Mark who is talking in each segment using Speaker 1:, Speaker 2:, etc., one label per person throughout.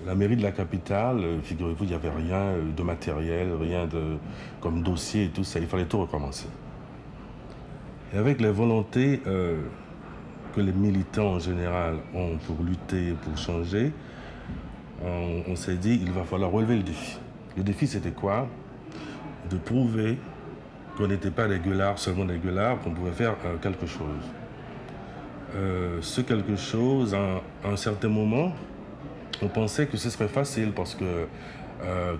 Speaker 1: La mairie de la capitale, figurez-vous, il n'y avait rien de matériel, rien de comme dossier et tout ça. Il fallait tout recommencer. Et avec les volontés que les militants en général ont pour lutter, pour changer, on s'est dit qu'il va falloir relever le défi. Le défi, c'était quoi? De prouver qu'on n'était pas des gueulards, seulement des gueulards, qu'on pouvait faire quelque chose. Ce quelque chose, à un certain moment, on pensait que ce serait facile parce que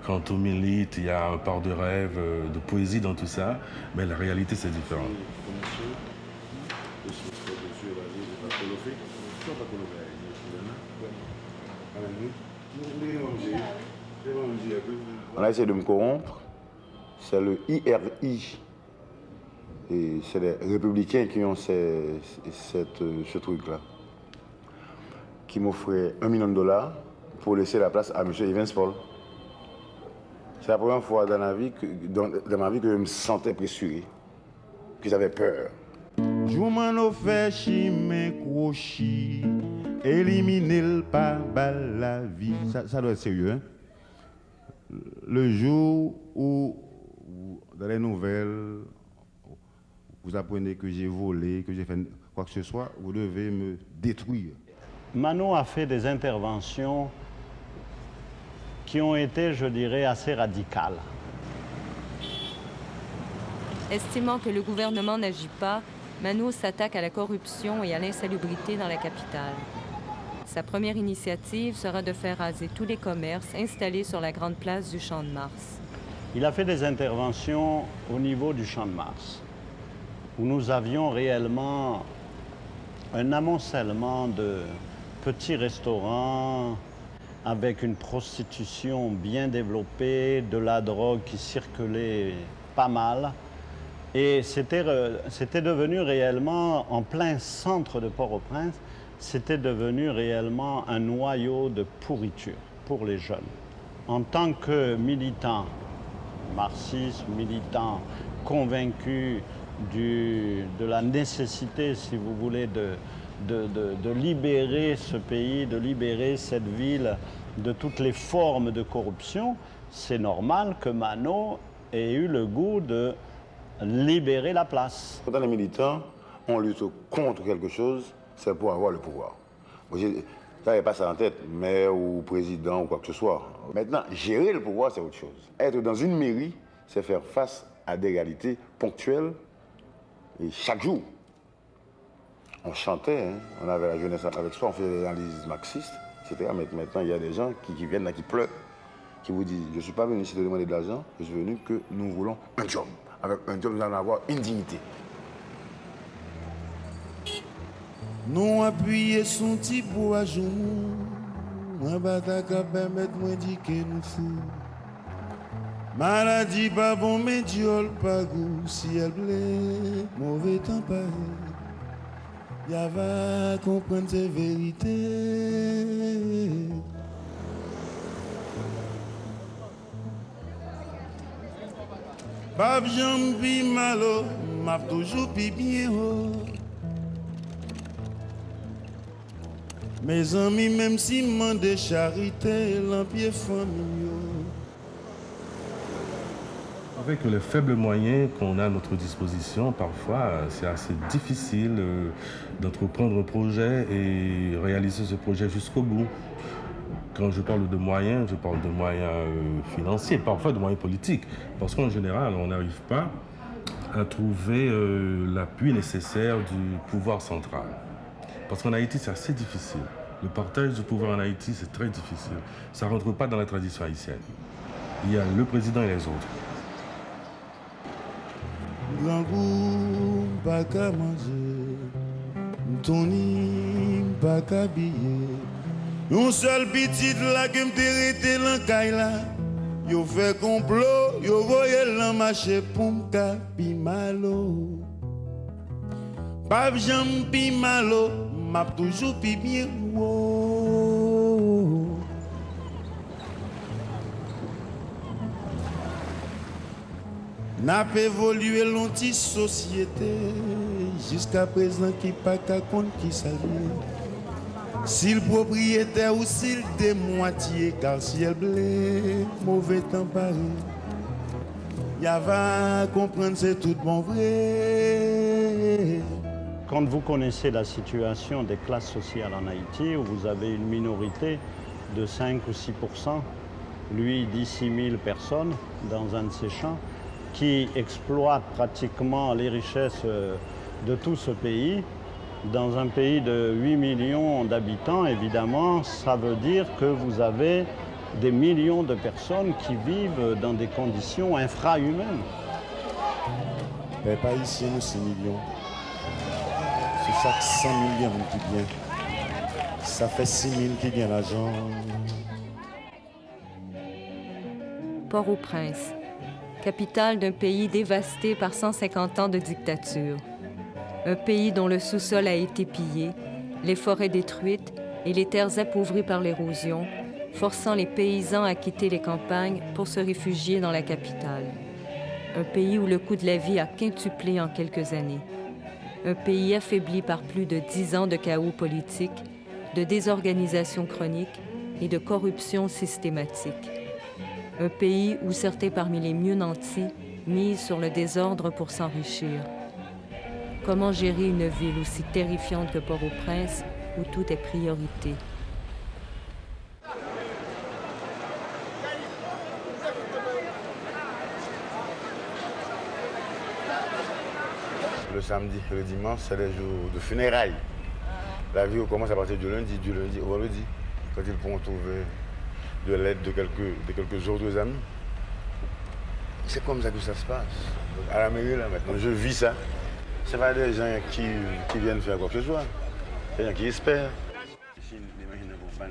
Speaker 1: quand on milite, il y a un part de rêve, de poésie dans tout ça, mais la réalité, c'est différent.
Speaker 2: On a essayé de me corrompre, c'est le IRI. Et c'est les républicains qui ont ce truc-là, qui m'offraient $1 million pour laisser la place à M. Evans Paul. C'est la première fois dans ma vie que je me sentais pressuré, que j'avais peur.
Speaker 3: Joumano fait chimé crochi, éliminer le pas bal la vie. Ça doit être sérieux, hein? Le jour où, dans les nouvelles, vous apprenez que j'ai volé, que j'ai fait quoi que ce soit, vous devez me détruire.
Speaker 4: Mano a fait des interventions qui ont été, je dirais, assez radicales.
Speaker 5: Estimant que le gouvernement n'agit pas, Mano s'attaque à la corruption et à l'insalubrité dans la capitale. Sa première initiative sera de faire raser tous les commerces installés sur la grande place du Champ de Mars.
Speaker 4: Il a fait des interventions au niveau du Champ de Mars, où nous avions réellement un amoncellement de petits restaurants avec une prostitution bien développée, de la drogue qui circulait pas mal. Et c'était devenu réellement, en plein centre de Port-au-Prince, c'était devenu réellement un noyau de pourriture pour les jeunes. En tant que militant marxiste, militant convaincu de la nécessité, si vous voulez, de libérer ce pays, de libérer cette ville de toutes les formes de corruption, c'est normal que Mano ait eu le goût de libérer la place.
Speaker 2: Quand on est militant, on lutte contre quelque chose, c'est pour avoir le pouvoir. Ça n'avait pas ça en tête, maire ou président ou quoi que ce soit. Maintenant, gérer le pouvoir, c'est autre chose. Être dans une mairie, c'est faire face à des réalités ponctuelles et chaque jour. On chantait, hein, on avait la jeunesse avec soi, on faisait des analyses marxistes, etc. Mais maintenant, il y a des gens qui viennent là, qui pleurent, qui vous disent, je ne suis pas venu ici de demander de l'argent, je suis venu que nous voulons un job. Avec un job, nous allons avoir une dignité.
Speaker 3: Nous appuyons son petit bout à genoux, moi bataka permettre moi dire que nous fous. Maladie pas bon, mais Dieu pas goût, si elle plaît, mauvais temps pareil. Y'a va comprendre ces vérités. Bab jambi malo, m'a toujours pi bien haut. Mes amis, même si m'en de charité, l'empire famille.
Speaker 1: Avec les faibles moyens qu'on a à notre disposition, parfois, c'est assez difficile d'entreprendre un projet et réaliser ce projet jusqu'au bout. Quand je parle de moyens, je parle de moyens financiers, parfois de moyens politiques. Parce qu'en général, on n'arrive pas à trouver l'appui nécessaire du pouvoir central. Parce qu'en Haïti, c'est assez difficile. Le partage du pouvoir en Haïti, c'est très difficile. Ça ne rentre pas dans la tradition haïtienne. Il y a le président et les autres.
Speaker 3: Grand goût, pas qu'à manger, Tony, pas qu'à biller. Un seul petit là qui me t'érite l'encaille là. Yo fait complot, yo voyé l'en marché pour m'capi malo. Pas j'aime pi malo, m'a toujours pi bien wow. N'a pas évolué l'anti-société jusqu'à présent qui pas qu'à compte qui s'allie. S'il propriétaire ou s'il de moitié, car ciel blé, mauvais temps Paris. Y'a va comprendre c'est tout bon vrai.
Speaker 4: Quand vous connaissez la situation des classes sociales en Haïti, où vous avez une minorité de 5 ou 6%, lui dit 6 000 personnes dans un de ses champs, qui exploitent pratiquement les richesses de tout ce pays, dans un pays de 8 millions d'habitants, évidemment, ça veut dire que vous avez des millions de personnes qui vivent dans des conditions infrahumaines.
Speaker 3: Mais pas ici, nous 6 millions. Sur chaque 100 millions qui vient, ça fait 6 000 qui gagnent l'argent.
Speaker 5: Port-au-Prince, capitale d'un pays dévasté par 150 ans de dictature. Un pays dont le sous-sol a été pillé, les forêts détruites et les terres appauvries par l'érosion, forçant les paysans à quitter les campagnes pour se réfugier dans la capitale. Un pays où le coût de la vie a quintuplé en quelques années. Un pays affaibli par plus de 10 ans de chaos politique, de désorganisation chronique et de corruption systématique. Un pays où certains parmi les mieux nantis misent sur le désordre pour s'enrichir. Comment gérer une ville aussi terrifiante que Port-au-Prince, où tout est priorité?
Speaker 2: Le samedi, le dimanche, c'est les jours de funérailles. La vie commence à partir du lundi au vendredi, quand ils pourront trouver de l'aide de quelques autres amis. C'est comme ça que ça se passe. À la mairie, là, maintenant, je vis ça. Ce n'est pas des gens qui viennent faire quoi que ce soit. C'est des gens qui espèrent. Ici, les machines ne vont pas.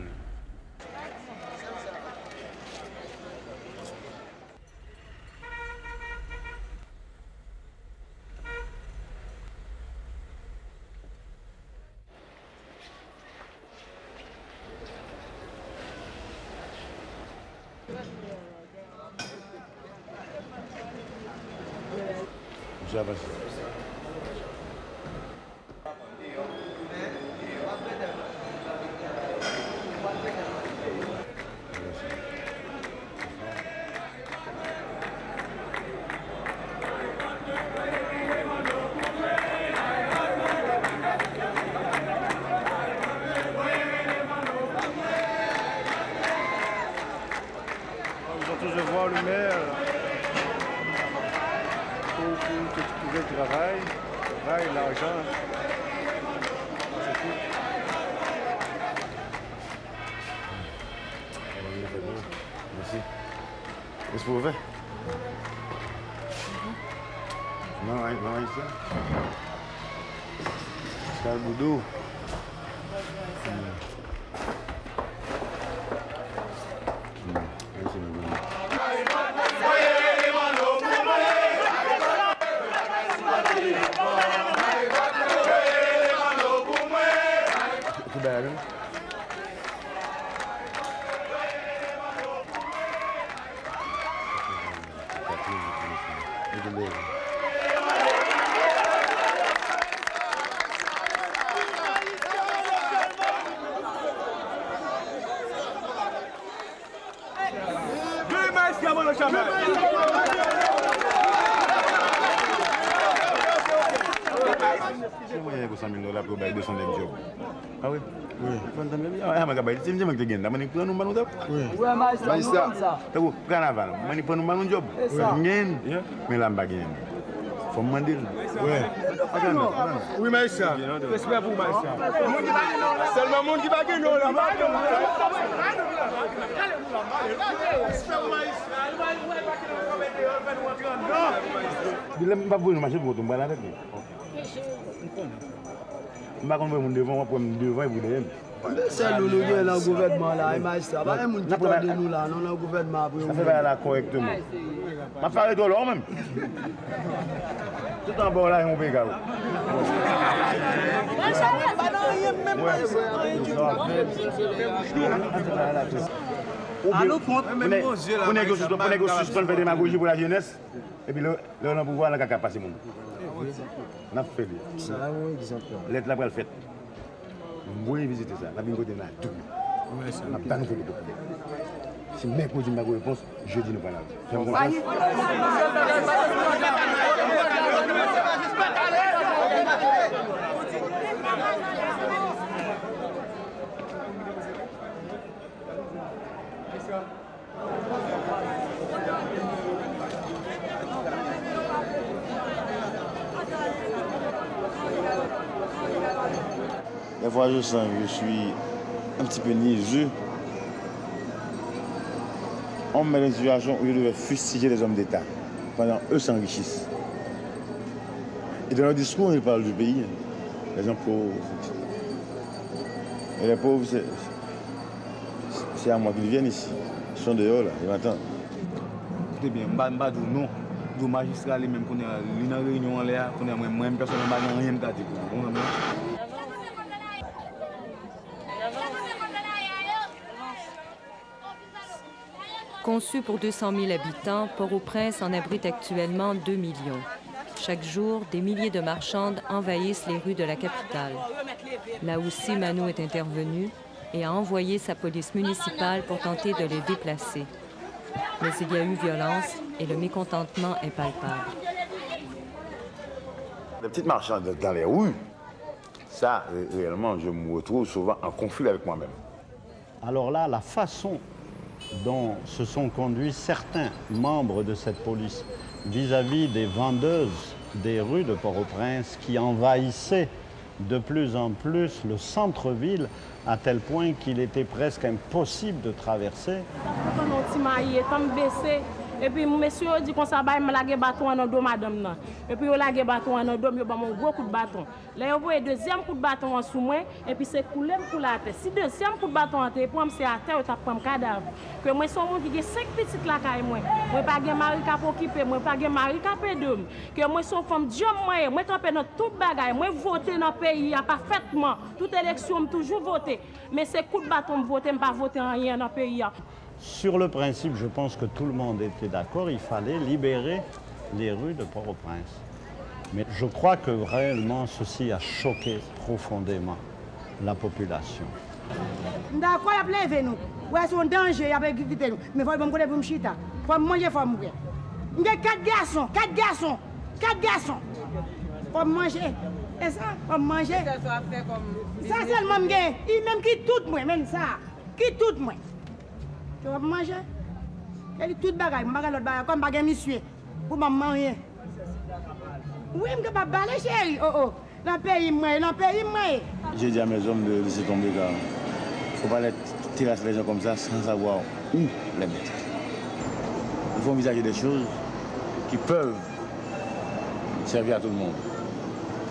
Speaker 6: Je vois le maire pour trouver le travail, l'argent. C'est tout.
Speaker 2: Merci. Qu'est-ce que vous faites? Non, ici. C'est le boudou. Ah oui? Oui. Ah, mais tu me dis que tu as un job. Oui. Oui, mais c'est comme ça. Tu as carnaval, mais tu as un job. Oui. Mais là, je ne faut me demander. Oui. Oui, mais ça. Respect pour moi. Seulement le monde qui va gagner. Je ne vais pas vous marcher pour tomber là. Je ne vais pas vous devant et vous devant.
Speaker 7: C'est nous qui sommes dans le gouvernement là, magistrat. Pas les gens qui parlent de nous là, non dans le gouvernement.
Speaker 2: Ça fait là correctement. Je parle de l'homme même. Tout en bas là, on peut gagner. Vous négociez pour faire démagogie pour la jeunesse, et puis le pouvoir n'a qu'à passer. On a fait. L'aide là pour le fait. voulez visiter ça, la bingo de là, tout. On n'a pas nous fait de problème. Si mercredi, ma réponse, jeudi, nous parlons. Fais-moi confiance.
Speaker 8: Des fois, je sens que je suis un petit peu niaiseux. On me met dans une situation où je devais fustiger les hommes d'État pendant eux s'enrichissent. Et dans leur discours, ils parlent du pays, les gens pauvres. Et les pauvres, c'est à moi qu'ils viennent ici. Ils sont dehors, là, ils m'attendent.
Speaker 9: Écoutez bien, je ne vais pas dire non. Du magistrat, même qu'on est en réunion en l'air, qu'on est moi-même, personne ne va rien me dire.
Speaker 5: Conçu pour 200 000 habitants, Port-au-Prince en abrite actuellement 2 millions. Chaque jour, des milliers de marchandes envahissent les rues de la capitale. Là aussi, Mano est intervenu et a envoyé sa police municipale pour tenter de les déplacer. Mais il y a eu violence et le mécontentement est palpable.
Speaker 2: Les petites marchandes dans les rues, ça, réellement, je me retrouve souvent en conflit avec moi-même.
Speaker 4: Alors là, la façon dont se sont conduits certains membres de cette police vis-à-vis des vendeuses des rues de Port-au-Prince qui envahissaient de plus en plus le centre-ville à tel point qu'il était presque impossible de traverser.
Speaker 10: Et puis, monsieur dit qu'on s'en va me laguer bâton en dos, madame. Et puis, on lague bâton en dos, il y a un gros coup de bâton. Là, on voit deuxième coup de bâton en sous moi, et puis c'est coulé pour la tête. Si deuxième coup de bâton en tête, pour c'est à terre, on tape comme cadavre. Que moi, je suis un monde qui a 5 petites là, moi. Moi, pas de mari qui a occupé, moi, pas de mari qui a payé. Que moi, je suis une femme, Dieu, moi, campé dans toute bagaille. Moi, voter dans le pays, parfaitement. Toute élection, toujours voter. Mais c'est coup de bâton, voter, je ne pas voter en rien dans le pays.
Speaker 4: Sur le principe, je pense que tout le monde était d'accord, il fallait libérer les rues de Port-au-Prince. Mais je crois que réellement ceci a choqué profondément la population.
Speaker 11: D'accord, il y a plein de nous. Ouais, c'est un danger, il y a éviter nous. Mais il faut me connaître pour me chita. Il faut manger, il faut mourir. Il y a 4 garçons. Il faut manger. Et ça, il faut manger. Ça seulement, il même qui tout moi, même ça. Qui tout moi. Tu vas manger? Elle dit toute bagaille, l'autre bagaille, comme bagaille monsieur, pour manger. Oui, je ne peux pas parler, chérie. Oh, dans le pays, moi.
Speaker 8: J'ai dit à mes hommes de laisser tomber, car il ne faut pas tirer les gens comme ça sans savoir où les mettre. Il faut envisager des choses qui peuvent servir à tout le monde.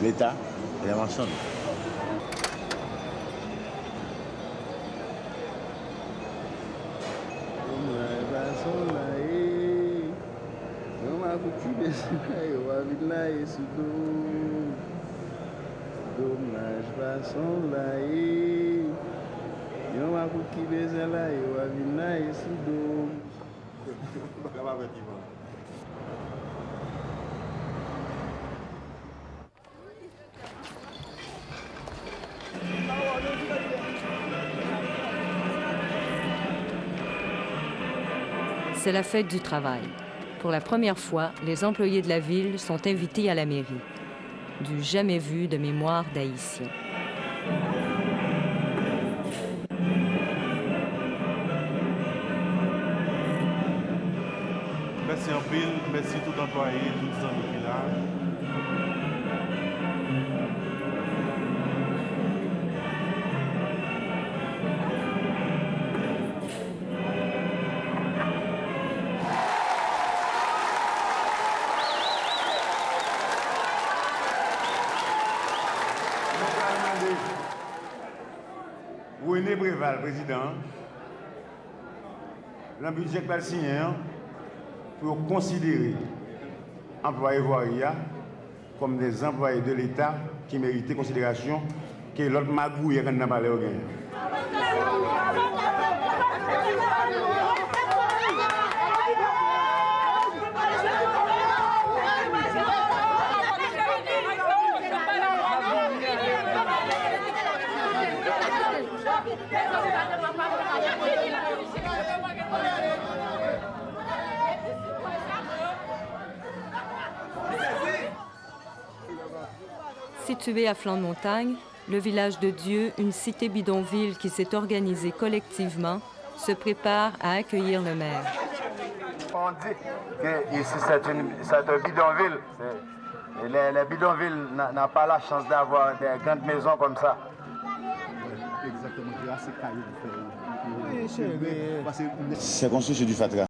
Speaker 8: L'État et les marchands.
Speaker 5: C'est la fête du travail. Pour la première fois, les employés de la ville sont invités à la mairie. Du jamais vu de mémoire d'Haïtiens.
Speaker 12: Merci en pile, merci tout employé, tous les amis qui là.
Speaker 3: René Bréval, président, le budget que signé pour considérer employés voiria comme des employés de l'État qui méritent considération que l'autre magouille quand n'a pas l'air gagné.
Speaker 5: Situé à flanc de montagne, le village de Dieu, une cité bidonville qui s'est organisée collectivement, se prépare à accueillir le maire.
Speaker 13: On dit que ici c'est un bidonville. Les bidonvilles n'ont pas la chance d'avoir des grandes maisons comme ça.
Speaker 9: C'est construit sur du fatras.